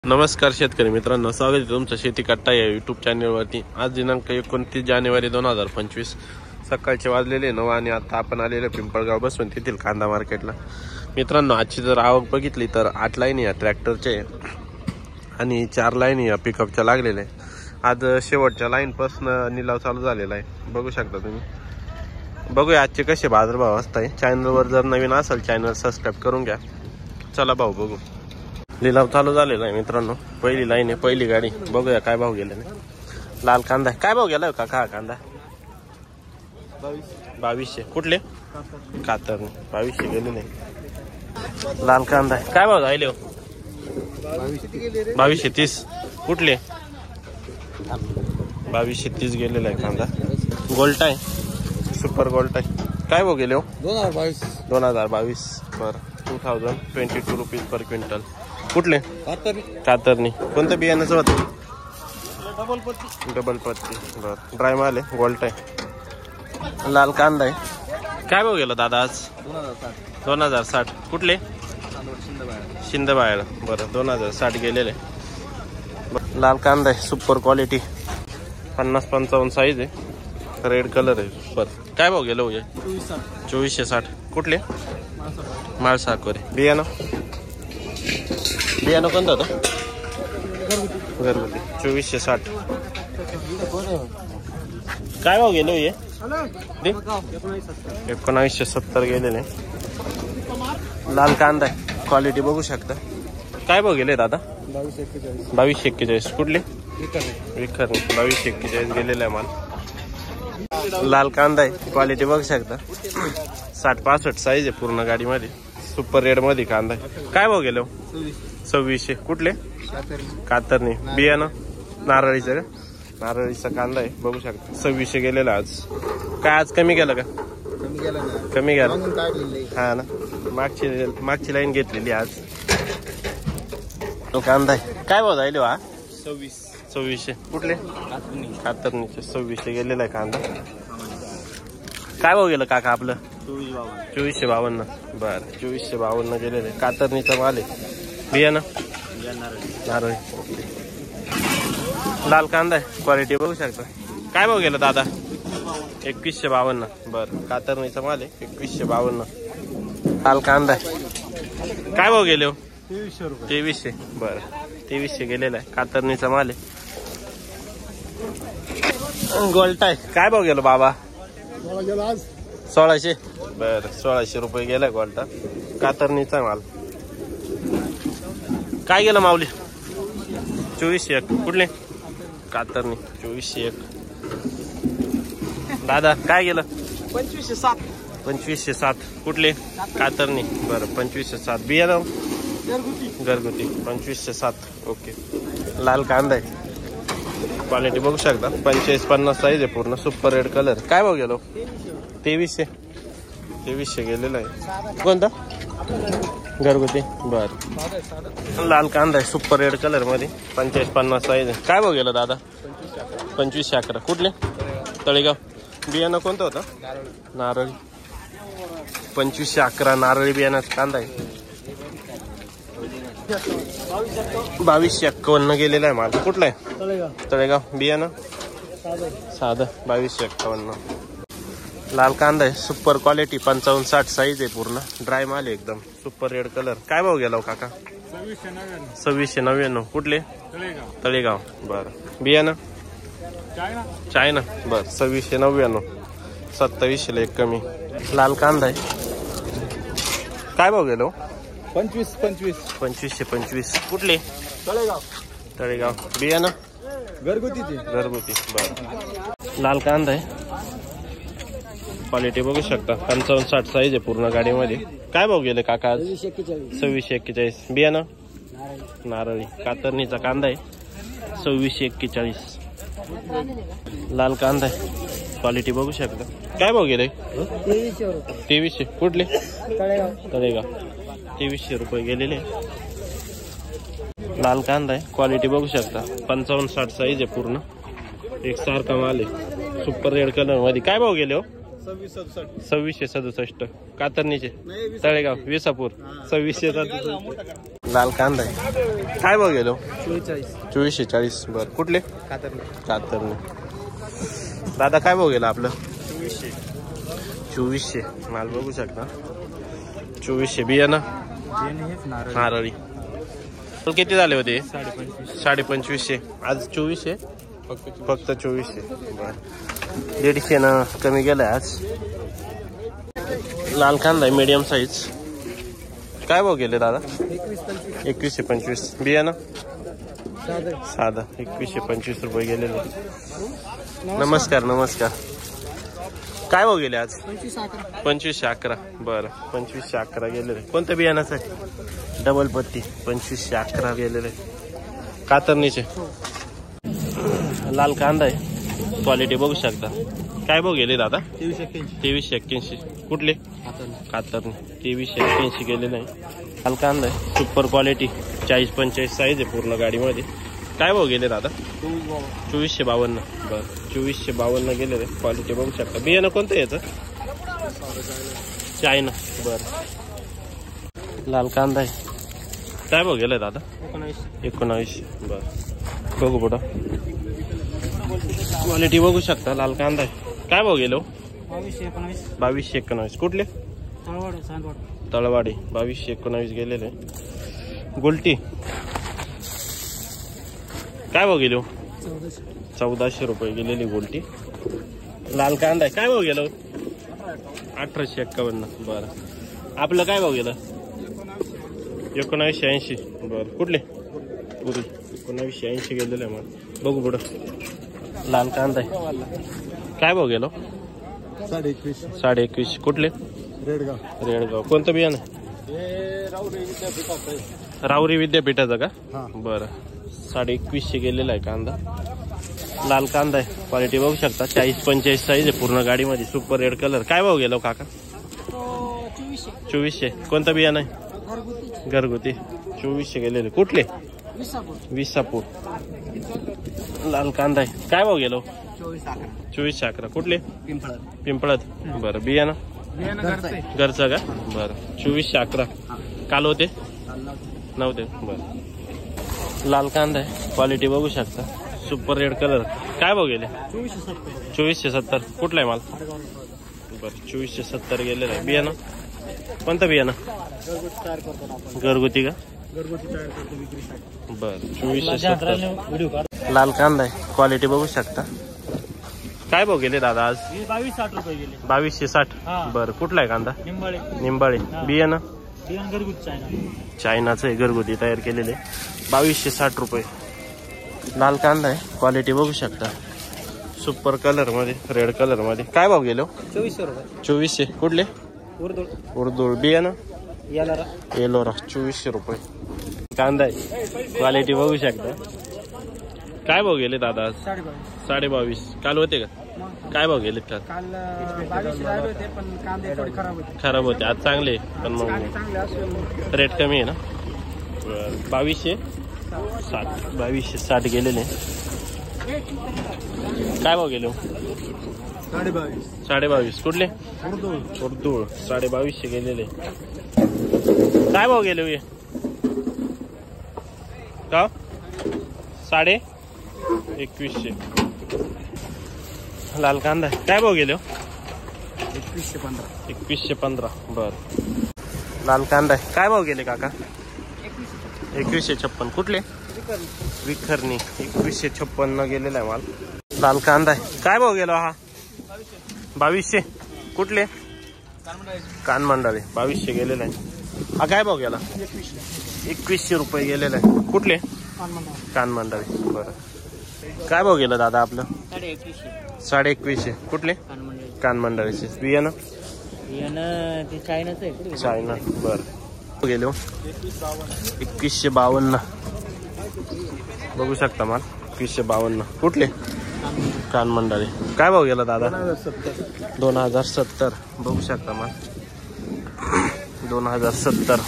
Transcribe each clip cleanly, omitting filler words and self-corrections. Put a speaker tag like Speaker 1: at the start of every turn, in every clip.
Speaker 1: नमस्कार शेतकरी मित्रांनो, स्वागत आहे तुमचं शेती कट्टा या यूट्यूब चॅनलवरती। आज दिनांक 29 जानेवारी 2025 सकाळचे वाजलेले 9 आणि आता आपण आलेले पिंपळगाव बसून तेथील कांदा मार्केटला। मित्रांनो, आजची जर आवक बघितली तर 8 लाईन या ट्रॅक्टरचे आणि 4 लाईन या पिकअपच्या लागलेले। आज शेवटच्या लाईन पासून निलाव चालू झालेला आहे, बघू शकता तुम्ही। बघूया आजचे कसे बाजारभाव असतात। चॅनलवर जर नवीन असेल चॅनल सबस्क्राइब करून घ्या। चला भाऊ बघू। लिलाव चालू झालेला आहे मित्रांनो। पहिली लाईन आहे, पहिली गाडी। बघूया काय भाव गेले। लाल कांदा काय भाव गेला काका? हा कांदा 2200। कुठले? कातरणे 2200 गेलेले। लाल कांदा काय भाव जायले हो? 2230। कुठले? 2230 गेलेला आहे कांदा। गोल्ट आहे, सुपर गोल्ट आहे। काय भाव गेले हो? 2022 पर 2022 रुपीज पर क्विंटल। कुठले? कातरणी। कोणतं बियाण्याचं होतं? डबल पत्ती। बर, ड्राय माल आहे, गोल्ट आहे। लाल कांदा आहे। काय भाव गेला दादा आज? 2060। कुठले? शिंदबाळ। बरं, 2060 गेलेले। लाल कांदा आहे, सुपर क्वालिटी, 50-55 साईज आहे, रेड कलर आहे। बरं, काय भाव गेलो? 2460। कुठले? माळसाकोरे। बियाणं कोणतं होतं? घरगुती 2460। काय भाव गेलो? ये 1970 गेलेले। लाल कांदा आहे, क्वालिटी बघू शकता। काय भाव गेले दादा? 2241। कुठले? विखरणे 2241 गेलेला आहे माल। लाल कांदा आहे, क्वालिटी बघू शकता। 60-65 साईज आहे पूर्ण गाडीमध्ये, सुपर रेड मध्ये कांदा आहे। काय भाव गेलो? 2600। कुठले? कातरणी। बियाणं नारळीचं का? नारळीचा कांदा आहे, बघू शकता। 2600 गेलेला आज। काय आज कमी गेलं का? कमी गेला हा ना, मागची लाईन घेतलेली आज। तो कांदा आहे। काय भाव जायले हा? 2600। कुठले? कातरणीचे 2600 गेलेला आहे कांदा। काय भाव गेलं काका आपलं? 2452। बर, 2452 गेलेले। कातरणीचा माल आहे। बियाणं नारळी। लाल कांदा आहे, क्वालिटी बघू शकता। काय भाव गेला दादा? 2152। बर, कातरणीचा माल आहे, 2152। लाल कांदा आहे। काय भाव गेले हो? 2300। बर, 2300 गेलेला आहे, कातरणीचा माल आहे। गोल्ट आहे। काय भाव गेलो बाबा? 1600। बर, 1600 रुपये गेलाय गोल्टा, कातरणीचा माल। काय गेलं माऊली? 2401। कुठले? कातरणी 2401। दादा काय गेलं?
Speaker 2: 2507।
Speaker 1: 2507। कुठले? कातरणी। बरं, 2507। बियाणं घरगुती 2507। ओके। लाल कांदा आहे, क्वालिटी बघू शकता। 45-50 साईज आहे पूर्ण, सुपर रेड कलर। काय भाव गेलो? 2300 गेलेला आहे। कोणता? घरगुती। बर, लाल कांदा आहे, सुपर रेड कलर मध्ये, 45-50 साईज आहे। काय भाव गेला दादा? 2511। कुठले? तळेगाव। बियाणं कोणतं होतं? नारळी। 2511 नारळी बियाणाचा कांदा आहे। 2251 गेलेला आहे माल। कुठला आहे? तळेगाव। बियाणं साधं 2251। लाल कांदा आहे, सुपर क्वालिटी, 55-60 साईज आहे पूर्ण, ड्राय माल आहे एकदम, सुपर रेड कलर। काय भाव गेला काका? 2699। कुठले? तळेगाव। बर, बियाणं चायना। बर, 2699। 2700 ला एक कमी। लाल कांदा आहे। काय भाव गेलो? 2525। कुठले? तळेगाव। बियाणं घरगुती। बर, लाल कांदा आहे, क्वालिटी बघू शकता। 55-60 साईज आहे पूर्ण गाडीमध्ये। काय भाव गेले काका? 2641। बियाणं नारळी, कातरणीचा कांदा आहे, 2641। लाल कांदा आहे, क्वालिटी बघू शकता। काय भाव गेले? 2300। कुठले? तळेगाव। 2300 रुपये गेलेले। लाल कांदा आहे, क्वालिटी बघू शकता। 55-60 साईज आहे पूर्ण, एक सारखा माल आहे, सुपर रेड कलर मध्ये। काय भाव गेले हो? 2667। कातरणीचे तळेगाव विसापूर 2667। लाल कांदा आहे. काय भाव गेलो? 2440. बर कुठले? कातरणे. दादा काय भाव गेला आपलं? 2400. माल बघू शकता 2400. बियाणं नारळी. किती झाले होते? 2550. आज 2400. फक्त 2400. बर 150 न कमी गेलाय आज. लाल कांदा आहे मीडियम साईज. काय भाव गेले दादा? 2125. बियाणं साधा 2125 रुपये गेलेले. नमस्कार. काय भाव गेले आज? 2511. बरं 2511 गेलेले. कोणतं बियाणाचं आहे? डबल पत्ती 2511 गेलेले. कातरणीचे. लाल कांदा आहे. क्वालिटी बघू शकता. काय भाव गेले दादा? 2381. कुठले? कातरणी. 2381 गेलेले आहे. लाल कांदा आहे. सुपर क्वालिटी 40-45 साईज आहे पूर्ण गाडीमध्ये. काय भाव गेले दादा? 2452. बरं 2452 गेलेले. क्वालिटी बघू शकता. बियाणं कोणतं याचं? चायना. बरं लाल कांदा आहे. काय भाव गेलाय दादा? 19. बरं बघू पुढं. क्वालिटी बघू शकता. लाल कांदा आहे. काय भाव गेलो? 2219. कुठले? तळवाडी. 2219 गेलेले. गुलटी काय भाव गेलो? 1400 रुपये गेलेली गुलटी. लाल कांदा आहे. काय भाव गेलो? 1851. बरं आपलं काय भाव गेलं? 1980. बरं कुठले? पुरी. 1980 गेलेलं आहे. मग बघू पुढं. लाल कांदा आहे. काय भाव गेलो? 21.5. कुठले? रेडगाव. कोणतं बियाणं? राऊरी विद्यापीठाचं का? बरं 2150 गेलेला आहे कांदा. लाल कांदा आहे. क्वालिटी बघू शकता. 40-45 साईज आहे पूर्ण गाडीमध्ये. Super red colour. काय भाव गेलो काका? 2400. कोणतं बियाणं आहे? घरगुती. 2400 गेलेले. कुठले? विसापूर. लाल कांदा आहे. काय भाव गेलो? 2411. कुठले? पिंपळद. बरं बियाणं घरचं का? बरं 2411. काल होते? नव्हते. बरं लाल कांदा आहे. क्वालिटी बघू शकता. Super red colour. काय भाव गेले? 2470. कुठला आहे माल? बरं 2470 गेलेला आहे. बियाणं कोणतं बियाणं? घरगुती का? बरं 2470. लाल कांदा आहे. क्वालिटी बघू शकता. काय भाव गेले दादा आज?
Speaker 2: 2260 रुपये गेले.
Speaker 1: 2260. बरं कुठला आहे कांदा? निंबाळे. बियाणं चायनाचं आहे. घरगुती तयार केलेले. 2260 रुपये. लाल कांदा आहे. क्वालिटी बघू शकता. सुपर कलर मध्ये रेड कलर मध्ये. काय भाव गेलो?
Speaker 2: 2400 रुपये.
Speaker 1: 2400. कुठले? उर्दूळ. बियाणं एलोरा. 2400 रुपये कांदा आहे. क्वालिटी बघू शकता. काय भाव गेले दादा आज? 22.5. काल होते का? काय भाव गेले काल?
Speaker 2: 22 पण कांदे थोडे
Speaker 1: खराब होते. आज चांगले पण मग रेट कमी आहे ना. 2260. 2260 गेलेले. काय भाव गेलो? 22.5. कुठले? उर्दूळ. 2250 गेलेले. काय भाव गेले ये का? 2150. लाल कांदा काय भाव गेले? 2115. बर लाल कांदा काय भाव गेले काका? 2156. कुठले? विखरणी. 2156 गेलेला आहे माल. लाल कांदा काय भाव गेला हा? 2200. कुठले? कानमंडाळे. 2200 गेलेला आहे. हा काय भाव गेला? 2100 रुपये गेलेला आहे. कुठले? कानमंडाळे. बरं काय भाव गेला दादा आपलं? 2150. कुठले? कानमंडाळीचे. बियाणं चायना. बरं गेले 2152. बघू शकता माल 2152. कुठले? कानमंडाळे. काय भाव गेला दादा? 2070. बघू शकता माल 2070.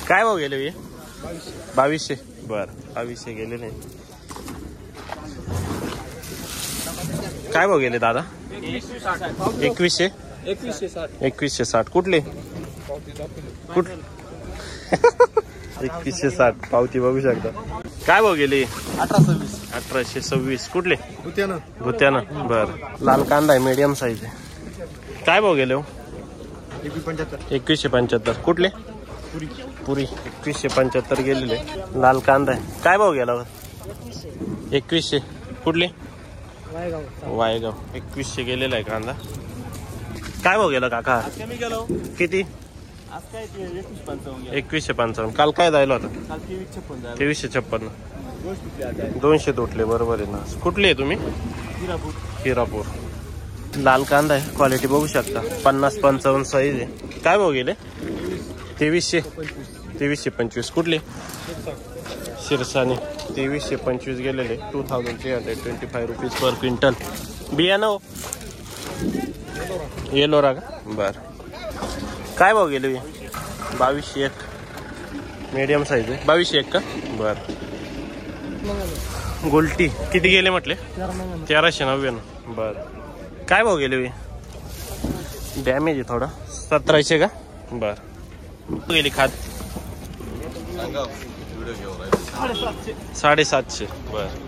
Speaker 1: काय भाव गेले? 2200. बर 2200 गेले नाही. काय भाव गेले दादा? 2160. 2160. कुठले? कुठ 2160 पावती बघू शकता. काय भाव गेली? 1826. कुठले? भुत्याना. बर. लाल कांदा आहे, मीडियम साईज आहे. काय भाव गेले हो? 2175. कुठले? पुरी. 2175 गेलेले. लाल कांदा आहे. काय भाव गेला? 2100. कुठले? वायगाव. 2100 गेलेला आहे कांदा. काय भाव गेला काका? किती? 2155. काल काय जायला होता? 2356. 200 तुटले. बरोबर आहे ना. कुठले आहे तुम्ही? हिरापूर. लाल कांदा आहे, क्वालिटी बघू शकता. 50-55 साईज आहे. काय भाव गेले? 2325. कुठले? शिरसाने. 2325 गेलेले. 2325 रुपीज पर क्विंटल. बियाणं येलोरा का? बर. काय भाव गेले? 2201. मीडियम साईज आहे. 2201 का? बर. गोल्टी किती गेले म्हटले? 1399. बर. काय भाव गेले? डॅमेज आहे थोडा. 1700 का? बर. गेली खाद 750. बर.